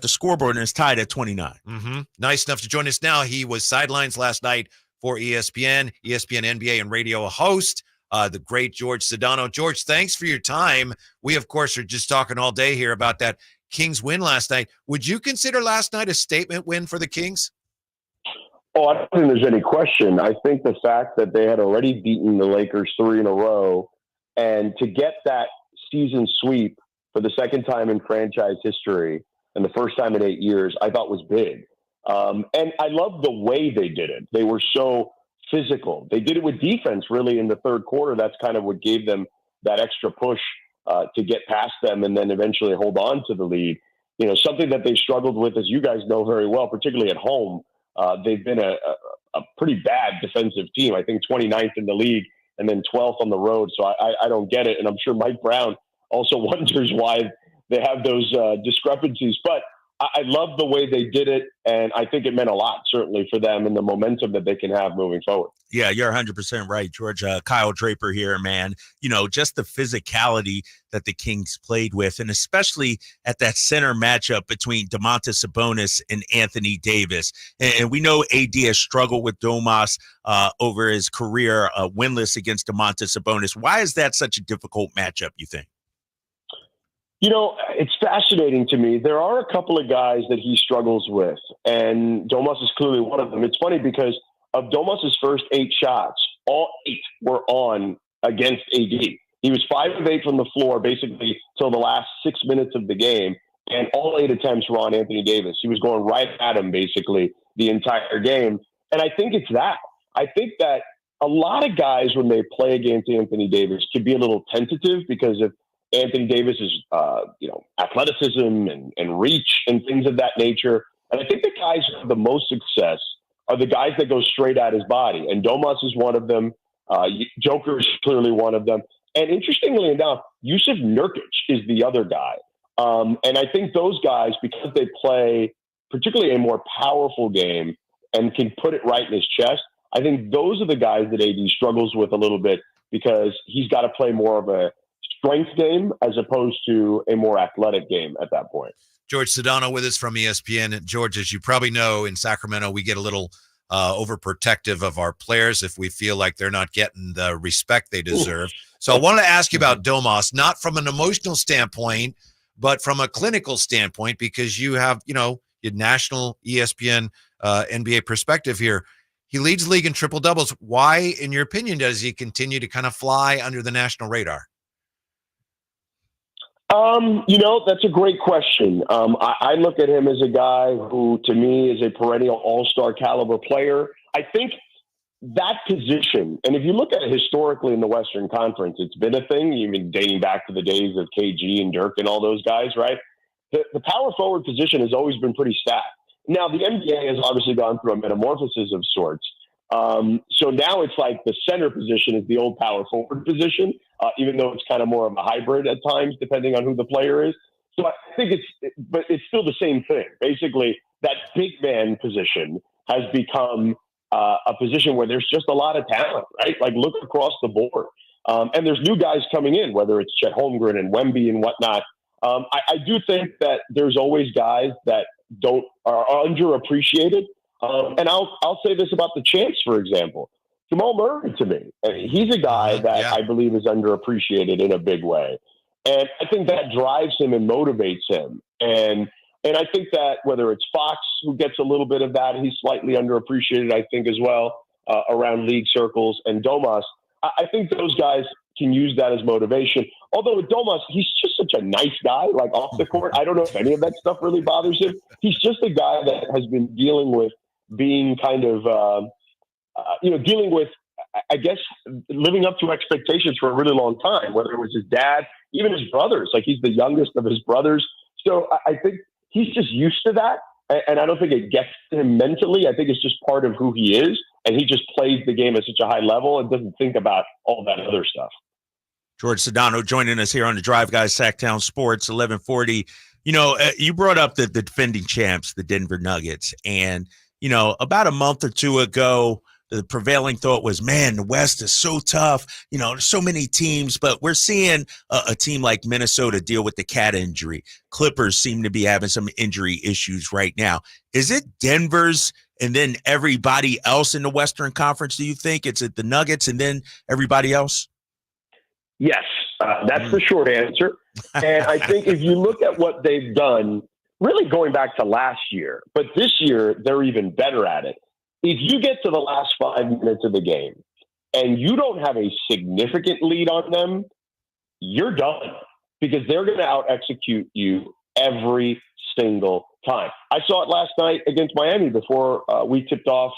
the scoreboard, and it's tied at 29. Nice enough to join us now. He was sidelines last night for ESPN NBA and radio host, the great George Sedano. George, thanks for your time. We, of course, are just talking all day here about that Kings win last night. Would you consider last night a statement win for the Kings? Oh, I don't think there's any question. I think the fact that they had already beaten the Lakers 3 in a row, and to get that season sweep for the second time in franchise history and the first time in 8 years, I thought was big. And I love the way they did it. They were so physical. They did it with defense, really, in the third quarter. That's kind of what gave them that extra push to get past them and then eventually hold on to the lead. You know, something that they struggled with, as you guys know very well, particularly at home. They've been a pretty bad defensive team. I think 29th in the league and then 12th on the road. So I don't get it. And I'm sure Mike Brown also wonders why they have those discrepancies. But I love the way they did it, and I think it meant a lot, certainly, for them and the momentum that they can have moving forward. Yeah, you're 100% right, George. Kyle Draper here, man. You know, just the physicality that the Kings played with, and especially at that center matchup between Domantas Sabonis and Anthony Davis. And we know AD has struggled with Domas over his career, winless against Domantas Sabonis. Why is that such a difficult matchup, you think? You know, it's fascinating to me. There are a couple of guys that he struggles with, and Domas is clearly one of them. It's funny because of Domas's first 8 shots, all 8 were on against AD. He was 5 of 8 from the floor basically till the last 6 minutes of the game, and all 8 attempts were on Anthony Davis. He was going right at him basically the entire game, and I think it's that. I think that a lot of guys, when they play against Anthony Davis, can be a little tentative because of Anthony Davis's, athleticism and reach and things of that nature. And I think the guys who have the most success are the guys that go straight at his body. And Domas is one of them. Joker is clearly one of them. And interestingly enough, Yusuf Nurkic is the other guy. And I think those guys, because they play particularly a more powerful game and can put it right in his chest, I think those are the guys that AD struggles with a little bit because he's got to play more of a strength game as opposed to a more athletic game at that point. George Sedano with us from ESPN. George, as you probably know, in Sacramento, we get a little overprotective of our players if we feel like they're not getting the respect they deserve. So I wanted to ask you about Domas, not from an emotional standpoint, but from a clinical standpoint, because you have, your national ESPN NBA perspective here. He leads the league in triple doubles. Why, in your opinion, does he continue to kind of fly under the national radar? That's a great question. I look at him as a guy who, to me, is a perennial all-star caliber player. I think that position, and if you look at it historically in the Western Conference, it's been a thing, even dating back to the days of KG and Dirk and all those guys, right? The power forward position has always been pretty stacked. Now, the NBA has obviously gone through a metamorphosis of sorts. So now it's like the center position is the old power forward position, even though it's kind of more of a hybrid at times, depending on who the player is. So I think but it's still the same thing. Basically, that big man position has become a position where there's just a lot of talent, right? Like look across the board. And there's new guys coming in, whether it's Chet Holmgren and Wemby and whatnot. I do think that there's always guys that are underappreciated. And I'll say this about the Champs, for example. Jamal Murray, to me, he's a guy that I believe is underappreciated in a big way. And I think that drives him and motivates him. And I think that whether it's Fox, who gets a little bit of that, he's slightly underappreciated, I think, as well, around league circles. And Domas, I think those guys can use that as motivation. Although with Domas, he's just such a nice guy, like off the court. I don't know if any of that stuff really bothers him. He's just a guy that has been dealing with being kind of, dealing with, I guess, living up to expectations for a really long time, whether it was his dad, even his brothers. Like he's the youngest of his brothers. So I think he's just used to that. And I don't think it gets to him mentally. I think it's just part of who he is. And he just plays the game at such a high level and doesn't think about all that other stuff. George Sedano joining us here on the Drive Guys, Sactown Sports, 1140. You brought up the defending champs, the Denver Nuggets. And, about a month or two ago, the prevailing thought was, man, the West is so tough. There's so many teams, but we're seeing a team like Minnesota deal with the cat injury. Clippers seem to be having some injury issues right now. Is it Denver's and then everybody else in the Western Conference, do you think? It's the Nuggets and then everybody else? Yes, that's the short answer. And I think if you look at what they've done, really going back to last year, but this year they're even better at it. If you get to the last 5 minutes of the game and you don't have a significant lead on them, you're done because they're going to out-execute you every single time. I saw it last night against Miami before we tipped off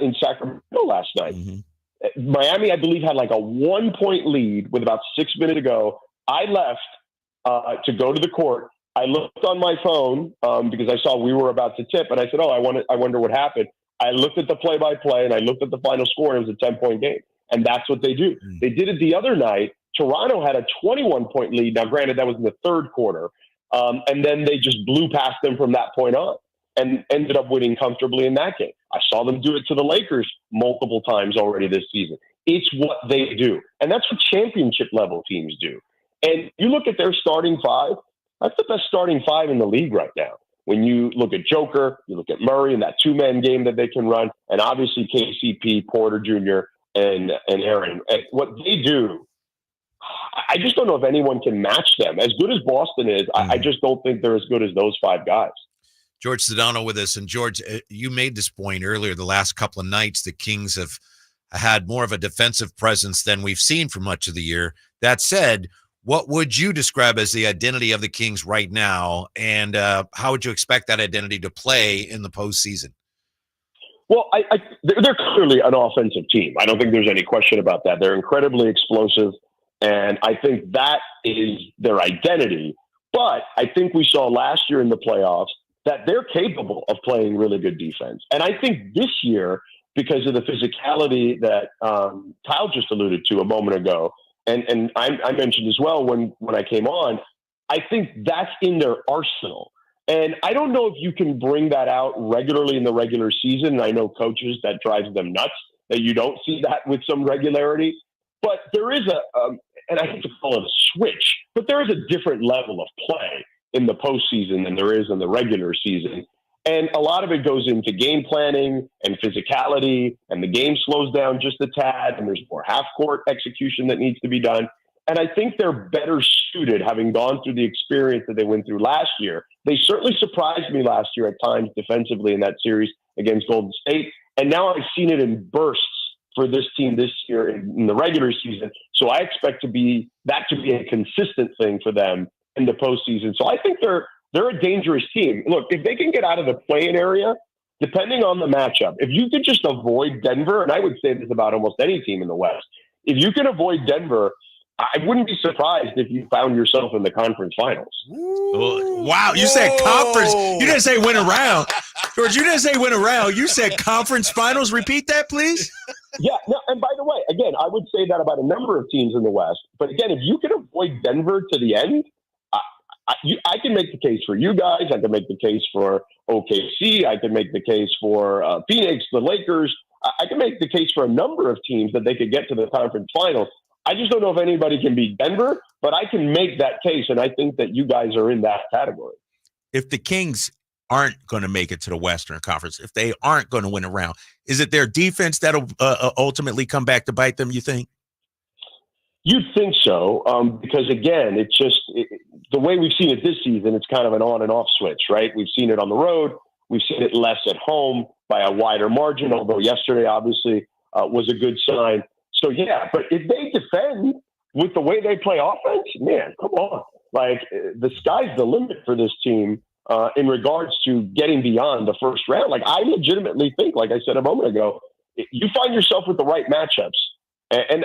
in Sacramento last night. Mm-hmm. Miami, I believe, had like a 1-point lead with about 6 minutes to go. I left to go to the court. I looked on my phone because I saw we were about to tip, and I said, I wonder what happened. I looked at the play-by-play, and I looked at the final score, and it was a 10-point game. And that's what they do. They did it the other night. Toronto had a 21-point lead. Now, granted, that was in the third quarter. And then they just blew past them from that point on and ended up winning comfortably in that game. I saw them do it to the Lakers multiple times already this season. It's what they do. And that's what championship-level teams do. And you look at their starting five, that's the best starting five in the league right now. When you look at Joker, you look at Murray and that two-man game that they can run, and obviously KCP, Porter Jr., and Aaron. And what they do, I just don't know if anyone can match them. As good as Boston is, I just don't think they're as good as those five guys. George Sedano with us. And George, you made this point earlier, the last couple of nights, the Kings have had more of a defensive presence than we've seen for much of the year. That said, what would you describe as the identity of the Kings right now, and how would you expect that identity to play in the postseason? Well, they're clearly an offensive team. I don't think there's any question about that. They're incredibly explosive, and I think that is their identity. But I think we saw last year in the playoffs that they're capable of playing really good defense. And I think this year, because of the physicality that Kyle just alluded to a moment ago, and I mentioned as well when I came on, I think that's in their arsenal. And I don't know if you can bring that out regularly in the regular season. And I know coaches, that drives them nuts, that you don't see that with some regularity. But there is and I hate to call it a switch, but there is a different level of play in the postseason than there is in the regular season. And a lot of it goes into game planning and physicality, and the game slows down just a tad, and there's more half-court execution that needs to be done. And I think they're better suited, having gone through the experience that they went through last year. They certainly surprised me last year at times defensively in that series against Golden State. And now I've seen it in bursts for this team this year in the regular season. So I expect that to be a consistent thing for them in the postseason. So I think they're a dangerous team. Look, if they can get out of the play-in area, depending on the matchup, if you could just avoid Denver, and I would say this about almost any team in the West, if you can avoid Denver, I wouldn't be surprised if you found yourself in the conference finals. Ooh. Wow, you said conference. You didn't say win around. George, you didn't say win around. You said conference finals. Repeat that, please. Yeah, no, and by the way, again, I would say that about a number of teams in the West. But again, if you can avoid Denver to the end, I can make the case for you guys. I can make the case for OKC. I can make the case for Phoenix, the Lakers. I can make the case for a number of teams that they could get to the conference finals. I just don't know if anybody can beat Denver, but I can make that case, and I think that you guys are in that category. If the Kings aren't going to make it to the Western Conference, if they aren't going to win a round, is it their defense that'll ultimately come back to bite them, you think? You'd think so, because, again, it's just the way we've seen it this season, it's kind of an on and off switch, right? We've seen it on the road. We've seen it less at home by a wider margin, although yesterday, obviously, was a good sign. So, yeah, but if they defend with the way they play offense, man, come on. Like, the sky's the limit for this team in regards to getting beyond the first round. Like, I legitimately think, like I said a moment ago, you find yourself with the right matchups. And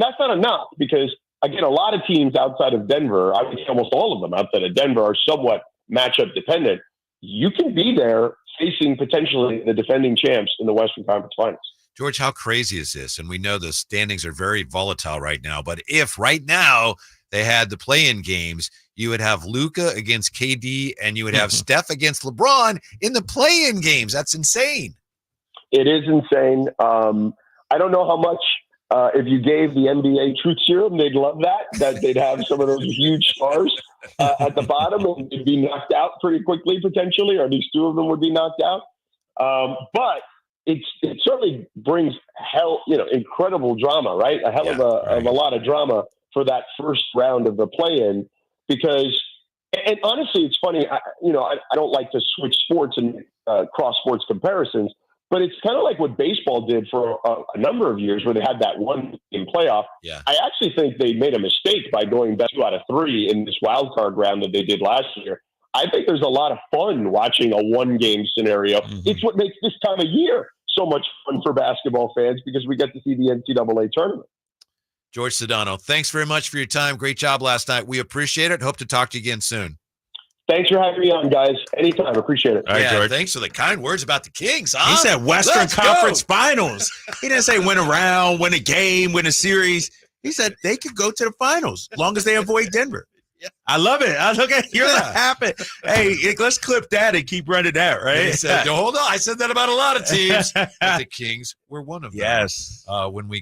that's not enough because, again, a lot of teams outside of Denver, I would say almost all of them outside of Denver, are somewhat matchup dependent. You can be there facing potentially the defending champs in the Western Conference Finals. George, how crazy is this? And we know the standings are very volatile right now, but if right now they had the play-in games, you would have Luka against KD and you would have Steph against LeBron in the play-in games. That's insane. It is insane. I don't know how much, if you gave the NBA truth serum, they'd love that they'd have some of those huge stars at the bottom and they'd be knocked out pretty quickly, potentially, or at least two of them would be knocked out. But it certainly brings incredible drama, right? A hell of a lot of drama for that first round of the play-in, because, and honestly, it's funny. I don't like to switch sports and cross sports comparisons, but it's kind of like what baseball did for a number of years, where they had that one game playoff. Yeah. I actually think they made a mistake by going back 2 out of 3 in this wild card round that they did last year. I think there's a lot of fun watching a one-game scenario. Mm-hmm. It's what makes this time of year so much fun for basketball fans, because we get to see the NCAA tournament. George Sedano, thanks very much for your time. Great job last night. We appreciate it. Hope to talk to you again soon. Thanks for having me on, guys. Anytime. Appreciate it. All right, George. Thanks for the kind words about the Kings, huh? He said Western Conference Finals. He didn't say win a round, win a game, win a series. He said they could go to the finals as long as they avoid Denver. Yeah. I love it. I look at you're happy. Hey, let's clip that and keep running that, right? He said, hold on. I said that about a lot of teams. But the Kings were one of them. Yes. When we